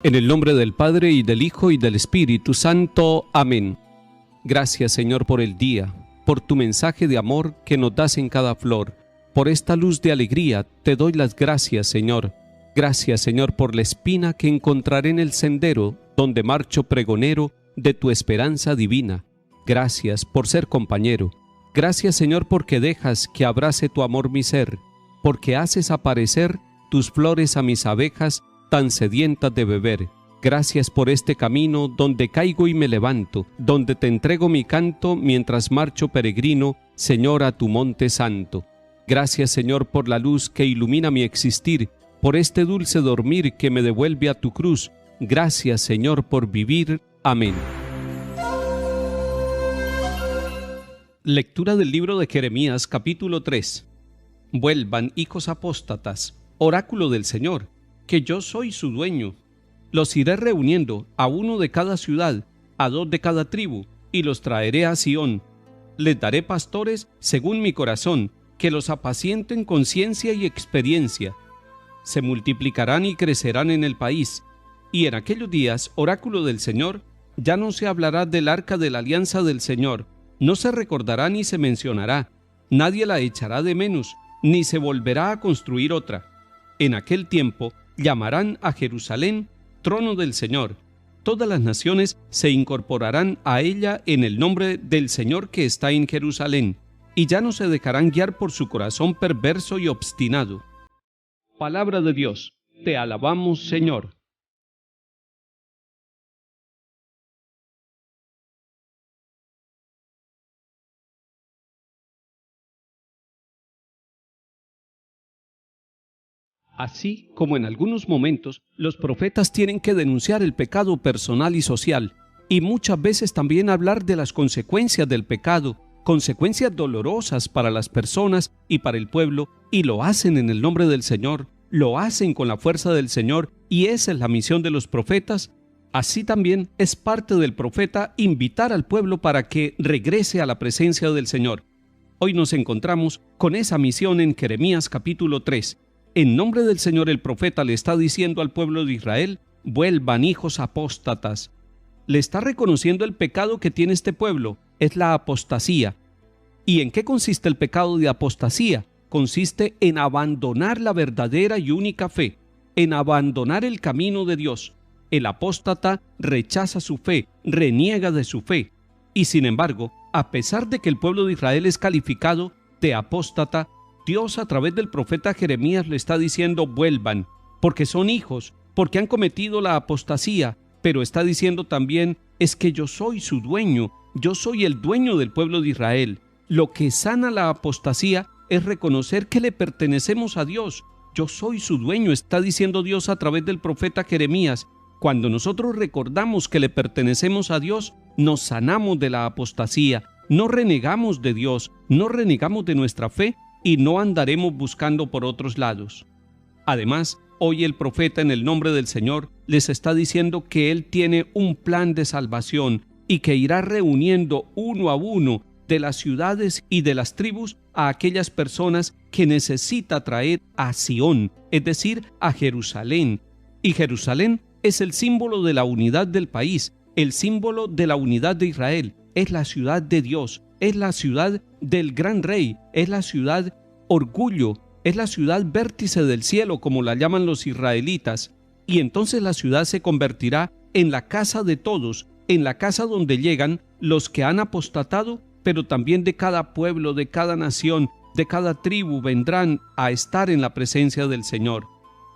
En el nombre del Padre, y del Hijo, y del Espíritu Santo. Amén. Gracias, Señor, por el día, por tu mensaje de amor que nos das en cada flor. Por esta luz de alegría te doy las gracias, Señor. Gracias, Señor, por la espina que encontraré en el sendero donde marcho pregonero de tu esperanza divina. Gracias por ser compañero. Gracias, Señor, porque dejas que abrace tu amor mi ser, porque haces aparecer tus flores a mis abejas tan sedientas de beber. Gracias por este camino donde caigo y me levanto, donde te entrego mi canto mientras marcho peregrino, Señor, a tu monte santo. Gracias, Señor, por la luz que ilumina mi existir, por este dulce dormir que me devuelve a tu cruz. Gracias, Señor, por vivir. Amén. Lectura del libro de Jeremías, capítulo 3. Vuelvan, hijos apóstatas, oráculo del Señor, que yo soy su dueño. Los iré reuniendo, a uno de cada ciudad, a dos de cada tribu, y los traeré a Sión. Les daré pastores según mi corazón, que los apacienten con ciencia y experiencia. Se multiplicarán y crecerán en el país, y en aquellos días, oráculo del Señor, ya no se hablará del arca de la alianza del Señor, no se recordará ni se mencionará, nadie la echará de menos, ni se volverá a construir otra. En aquel tiempo llamarán a Jerusalén trono del Señor. Todas las naciones se incorporarán a ella en el nombre del Señor que está en Jerusalén, y ya no se dejarán guiar por su corazón perverso y obstinado. Palabra de Dios. Te alabamos, Señor. Así como en algunos momentos los profetas tienen que denunciar el pecado personal y social, y muchas veces también hablar de las consecuencias del pecado, consecuencias dolorosas para las personas y para el pueblo, y lo hacen en el nombre del Señor, lo hacen con la fuerza del Señor, y esa es la misión de los profetas. Así también es parte del profeta invitar al pueblo para que regrese a la presencia del Señor. Hoy nos encontramos con esa misión en Jeremías capítulo 3. En nombre del Señor el profeta le está diciendo al pueblo de Israel: vuelvan, hijos apóstatas. Le está reconociendo el pecado que tiene este pueblo, es la apostasía. ¿Y en qué consiste el pecado de apostasía? Consiste en abandonar la verdadera y única fe, en abandonar el camino de Dios. El apóstata rechaza su fe, reniega de su fe. Y sin embargo, a pesar de que el pueblo de Israel es calificado de apóstata, Dios a través del profeta Jeremías le está diciendo: vuelvan, porque son hijos, porque han cometido la apostasía, pero está diciendo también: es que yo soy su dueño, yo soy el dueño del pueblo de Israel. Lo que sana la apostasía es reconocer que le pertenecemos a Dios. Yo soy su dueño, está diciendo Dios a través del profeta Jeremías. Cuando nosotros recordamos que le pertenecemos a Dios, nos sanamos de la apostasía, no renegamos de Dios, no renegamos de nuestra fe, y no andaremos buscando por otros lados. Además, hoy el profeta en el nombre del Señor les está diciendo que Él tiene un plan de salvación y que irá reuniendo uno a uno de las ciudades y de las tribus a aquellas personas que necesita traer a Sión, es decir, a Jerusalén. Y Jerusalén es el símbolo de la unidad del país, el símbolo de la unidad de Israel, es la ciudad de Dios, es la ciudad del gran rey, es la ciudad orgullo, es la ciudad vértice del cielo, como la llaman los israelitas. Y entonces la ciudad se convertirá en la casa de todos, en la casa donde llegan los que han apostatado, pero también de cada pueblo, de cada nación, de cada tribu vendrán a estar en la presencia del Señor.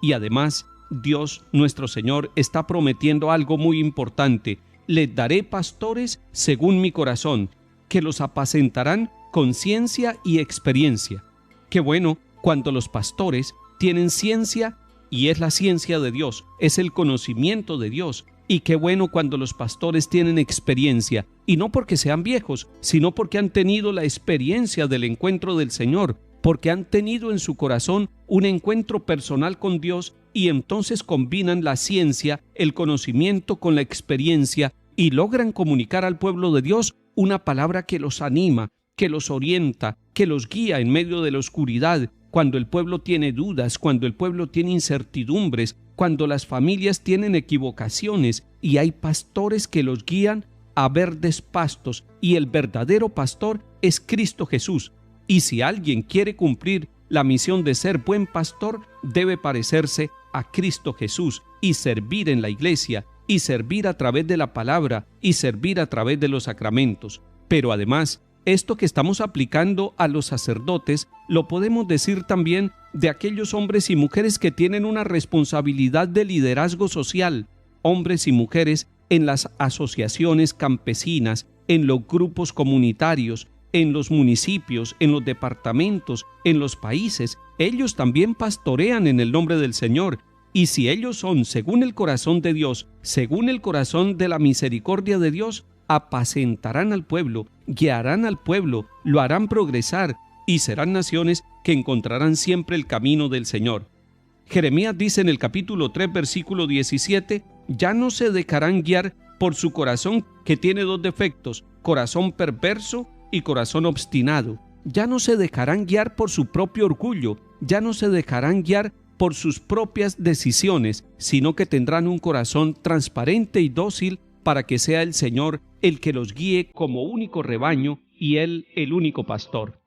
Y además, Dios, nuestro Señor, está prometiendo algo muy importante: les daré pastores según mi corazón, que los apacentarán con ciencia y experiencia. Qué bueno cuando los pastores tienen ciencia, y es la ciencia de Dios, es el conocimiento de Dios. Y qué bueno cuando los pastores tienen experiencia, y no porque sean viejos, sino porque han tenido la experiencia del encuentro del Señor, porque han tenido en su corazón un encuentro personal con Dios, y entonces combinan la ciencia, el conocimiento con la experiencia, y logran comunicar al pueblo de Dios una palabra que los anima, que los orienta, que los guía en medio de la oscuridad, cuando el pueblo tiene dudas, cuando el pueblo tiene incertidumbres, cuando las familias tienen equivocaciones y hay pastores que los guían a verdes pastos, y el verdadero pastor es Cristo Jesús. Y si alguien quiere cumplir la misión de ser buen pastor, debe parecerse a Cristo Jesús y servir en la iglesia, y servir a través de la palabra, y servir a través de los sacramentos. Pero además, esto que estamos aplicando a los sacerdotes, lo podemos decir también de aquellos hombres y mujeres que tienen una responsabilidad de liderazgo social, hombres y mujeres en las asociaciones campesinas, en los grupos comunitarios, en los municipios, en los departamentos, en los países. Ellos también pastorean en el nombre del Señor. Y si ellos son según el corazón de Dios, según el corazón de la misericordia de Dios, apacentarán al pueblo, guiarán al pueblo, lo harán progresar, y serán naciones que encontrarán siempre el camino del Señor. Jeremías dice en el capítulo 3, versículo 17, ya no se dejarán guiar por su corazón, que tiene dos defectos, corazón perverso y corazón obstinado. Ya no se dejarán guiar por su propio orgullo, ya no se dejarán guiar por sus propias decisiones, sino que tendrán un corazón transparente y dócil para que sea el Señor el que los guíe como único rebaño y Él el único pastor.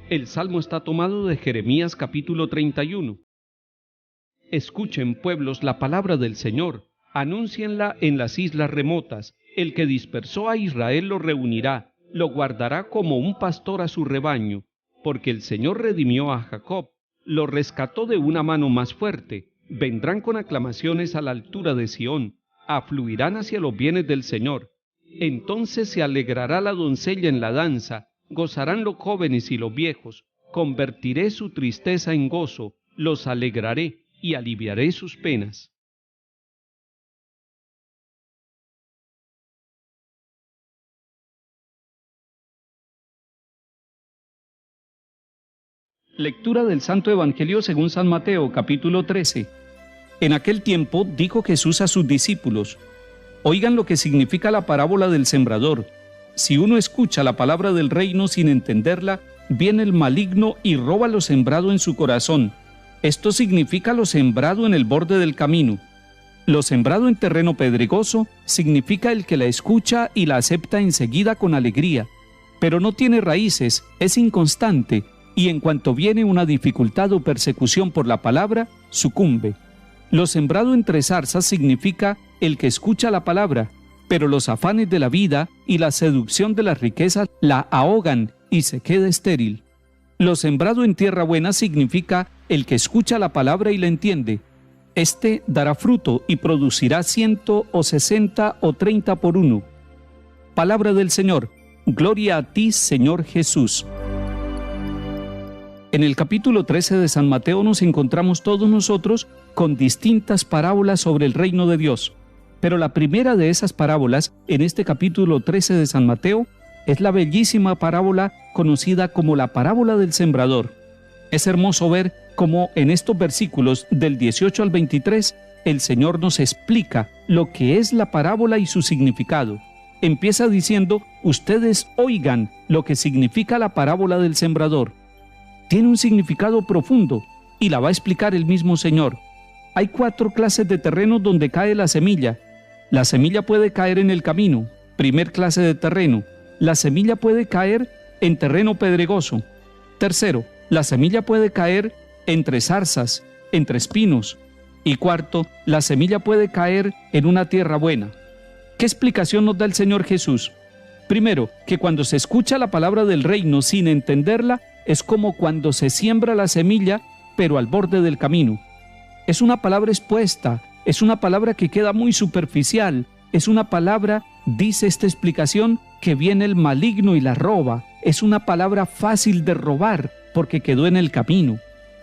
El salmo está tomado de Jeremías capítulo 31. Escuchen, pueblos, la palabra del Señor, anúncienla en las islas remotas. El que dispersó a Israel lo reunirá, lo guardará como un pastor a su rebaño, porque el Señor redimió a Jacob, lo rescató de una mano más fuerte. Vendrán con aclamaciones a la altura de Sión, afluirán hacia los bienes del Señor. Entonces se alegrará la doncella en la danza, gozarán los jóvenes y los viejos. Convertiré su tristeza en gozo, los alegraré y aliviaré sus penas. Lectura del Santo Evangelio según San Mateo, capítulo 13. En aquel tiempo dijo Jesús a sus discípulos: oigan lo que significa la parábola del sembrador. Si uno escucha la palabra del reino sin entenderla, viene el maligno y roba lo sembrado en su corazón. Esto significa lo sembrado en el borde del camino. Lo sembrado en terreno pedregoso significa el que la escucha y la acepta enseguida con alegría, pero no tiene raíces, es inconstante, y en cuanto viene una dificultad o persecución por la palabra, sucumbe. Lo sembrado entre zarzas significa el que escucha la palabra, pero los afanes de la vida y la seducción de las riquezas la ahogan y se queda estéril. Lo sembrado en tierra buena significa el que escucha la palabra y la entiende. Este dará fruto y producirá 100 o 60 o 30 por uno. Palabra del Señor. Gloria a ti, Señor Jesús. En el capítulo 13 de San Mateo nos encontramos todos nosotros con distintas parábolas sobre el reino de Dios. Pero la primera de esas parábolas, en este capítulo 13 de San Mateo, es la bellísima parábola conocida como la parábola del sembrador. Es hermoso ver cómo en estos versículos del 18 al 23, el Señor nos explica lo que es la parábola y su significado. Empieza diciendo: ustedes oigan lo que significa la parábola del sembrador. Tiene un significado profundo y la va a explicar el mismo Señor. Hay 4 clases de terreno donde cae la semilla. La semilla puede caer en el camino, primer clase de terreno. La semilla puede caer en terreno pedregoso. Tercero, la semilla puede caer entre zarzas, entre espinos. Y cuarto, la semilla puede caer en una tierra buena. ¿Qué explicación nos da el Señor Jesús? Primero, que cuando se escucha la palabra del reino sin entenderla, es como cuando se siembra la semilla, pero al borde del camino. Es una palabra expuesta, es una palabra que queda muy superficial, es una palabra, dice esta explicación, que viene el maligno y la roba. Es una palabra fácil de robar, porque quedó en el camino.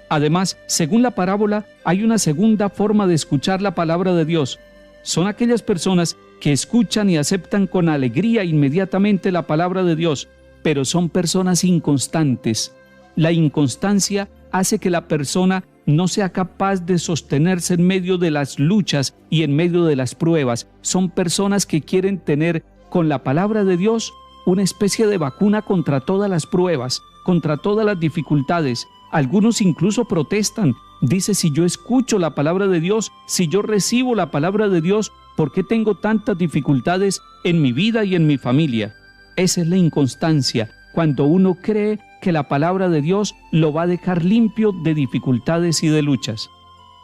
Además, según la parábola, hay una segunda forma de escuchar la palabra de Dios. Son aquellas personas que escuchan y aceptan con alegría inmediatamente la palabra de Dios, pero son personas inconstantes. La inconstancia hace que la persona no sea capaz de sostenerse en medio de las luchas y en medio de las pruebas. Son personas que quieren tener con la palabra de Dios una especie de vacuna contra todas las pruebas, contra todas las dificultades. Algunos incluso protestan. Dice, si yo escucho la palabra de Dios, si yo recibo la palabra de Dios, ¿por qué tengo tantas dificultades en mi vida y en mi familia? Esa es la inconstancia, cuando uno cree que la palabra de Dios lo va a dejar limpio de dificultades y de luchas.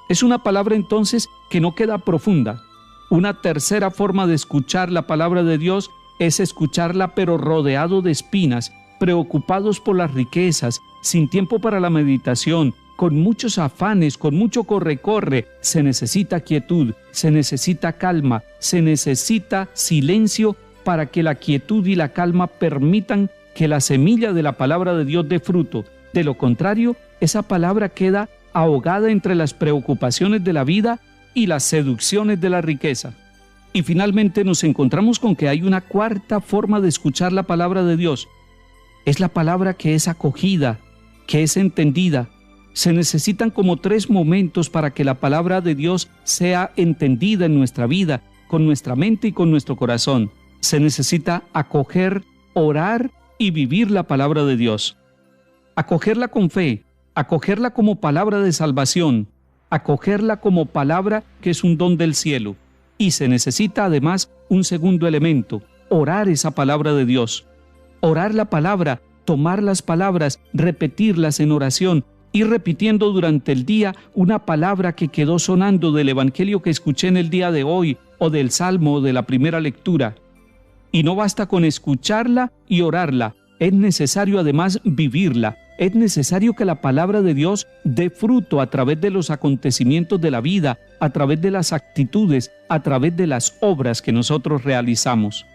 Es una palabra entonces que no queda profunda. Una tercera forma de escuchar la palabra de Dios es escucharla pero rodeado de espinas, preocupados por las riquezas, sin tiempo para la meditación, con muchos afanes, con mucho corre-corre. Se necesita quietud, se necesita calma, se necesita silencio para que la quietud y la calma permitan que la semilla de la palabra de Dios dé fruto. De lo contrario, esa palabra queda ahogada entre las preocupaciones de la vida y las seducciones de la riqueza. Y finalmente nos encontramos con que hay una cuarta forma de escuchar la palabra de Dios. Es la palabra que es acogida, que es entendida. Se necesitan como 3 momentos para que la palabra de Dios sea entendida en nuestra vida, con nuestra mente y con nuestro corazón. Se necesita acoger, orar y vivir la palabra de Dios. Acogerla con fe, acogerla como palabra de salvación, acogerla como palabra que es un don del cielo. Y se necesita además un segundo elemento, orar esa palabra de Dios. Orar la palabra, tomar las palabras, repetirlas en oración, ir repitiendo durante el día una palabra que quedó sonando del evangelio que escuché en el día de hoy, o del salmo, o de la primera lectura. Y no basta con escucharla y orarla, es necesario además vivirla. Es necesario que la palabra de Dios dé fruto a través de los acontecimientos de la vida, a través de las actitudes, a través de las obras que nosotros realizamos.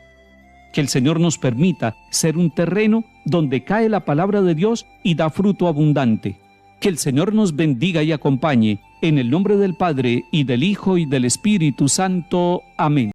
Que el Señor nos permita ser un terreno donde cae la palabra de Dios y da fruto abundante. Que el Señor nos bendiga y acompañe, en el nombre del Padre, y del Hijo, y del Espíritu Santo. Amén.